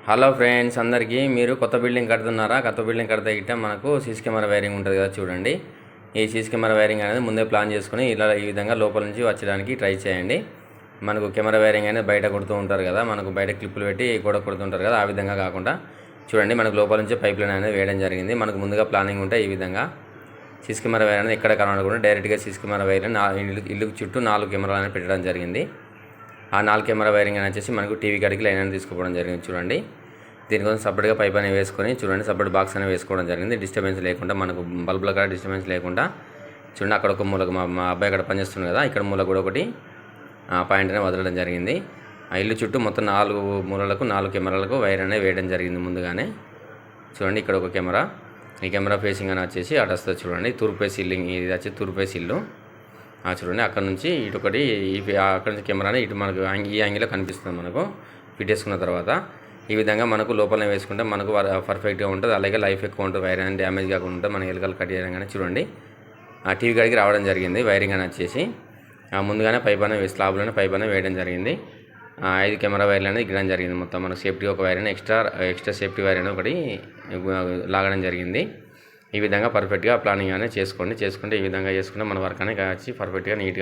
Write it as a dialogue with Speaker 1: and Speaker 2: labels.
Speaker 1: Hello friends అందరికీ, మీరు కొత్త బిల్డింగ్ కడుతున్నారా? కొత్త బిల్డింగ్ కడితే గిట్ట మనకు సీసీ కెమెరా వైరింగ్ ఉంటుంది కదా, చూడండి. ఈ సీసీ కెమెరా వైరింగ్ అనేది ముందే ప్లాన్ చేసుకుని ఈ విధంగా లోపల నుంచి వచ్చడానికి ట్రై చేయండి. మనకు కెమెరా వైరింగ్ అనేది బయట కొడుతూ ఉంటారు కదా, మనకు బయట క్లిప్పులు పెట్టి కూడా కొడుతుంటారు కదా, ఆ విధంగా కాకుండా చూడండి, మనకు లోపల నుంచి పైప్ లైన్ అనేది వేయడం జరిగింది. మనకు ముందుగా ప్లానింగ్ ఉంటే ఈ విధంగా సీసీ కెమెరా వైర్ అనేది ఎక్కడ కనబడకుండా డైరెక్ట్గా సీసీ కెమెరా వైర్ ఇల్లుకు చుట్టూ 4 కెమెరాలు అనేది పెట్టడం జరిగింది. ఆ 4 కెమెరా వైరింగ్ అని వచ్చేసి మనకు టీవీ కాడికి లైన్ అనేది తీసుకోవడం జరిగింది. చూడండి, దీనికోసం సపరేట్గా పైప్ అనేది వేసుకొని చూడండి, సపరేట్ బాక్స్ అనేది వేసుకోవడం జరిగింది. డిస్టర్బెన్స్ లేకుండా, మనకు బల్బుల కాడ డిస్టర్బెన్స్ లేకుండా చూడండి. అక్కడ ఒక మూలకు మా అబ్బాయి అక్కడ పనిచేస్తుంది కదా, ఇక్కడ మూల కూడా ఒకటి పాయింట్ అనేది వదలడం జరిగింది. ఆ ఇల్లు చుట్టూ మొత్తం 4 మూలలకు 4 కెమెరాలకు వైర్ అనేది వేయడం జరిగింది ముందుగానే. చూడండి, ఇక్కడ ఒక కెమెరా, ఈ కెమెరా ఫేసింగ్ అని వచ్చేసి అటు వస్తుంది. చూడండి, తూర్పు ఫేస్ ఇల్లింగ్, ఇది వచ్చి తూర్పు ఫేస్ ఇల్లు. చూడండి, అక్కడ నుంచి ఇటు ఒకటి, అక్కడ నుంచి కెమెరాని ఇటు మనకు ఈ యాంగిల్లో కనిపిస్తుంది. మనకు ఫిట్ చేసుకున్న తర్వాత ఈ విధంగా మనకు లోపలనే వేసుకుంటే మనకు పర్ఫెక్ట్గా ఉంటుంది. అలాగే లైఫ్ ఎక్కువ ఉంటుంది, వైర్ అనేది డ్యామేజ్ కాకుండా ఉంటుంది. మన ఎలుకలు కట్ చేయడంగానే చూడండి, ఆ టీవీ కాడికి రావడం జరిగింది. వైరింగ్ అని వచ్చేసి ముందుగానే పైప్ అనేది స్లాబ్లోనే పైప్ అనేది వేయడం జరిగింది. 5 కెమెరా వైర్లు అనేది గిడడం జరిగింది. మొత్తం మనకు సేఫ్టీ ఒక వైర్ అనేది ఎక్స్ట్రా సేఫ్టీ వైర్ అనేది ఒకటి లాగడం జరిగింది. ఈ విధంగా పర్ఫెక్ట్గా ప్లానింగ్ అనేది చేసుకుంటే ఈ విధంగా చేసుకుంటే మన వర్క్ అనేది వచ్చి పర్ఫెక్ట్గా నీట్గా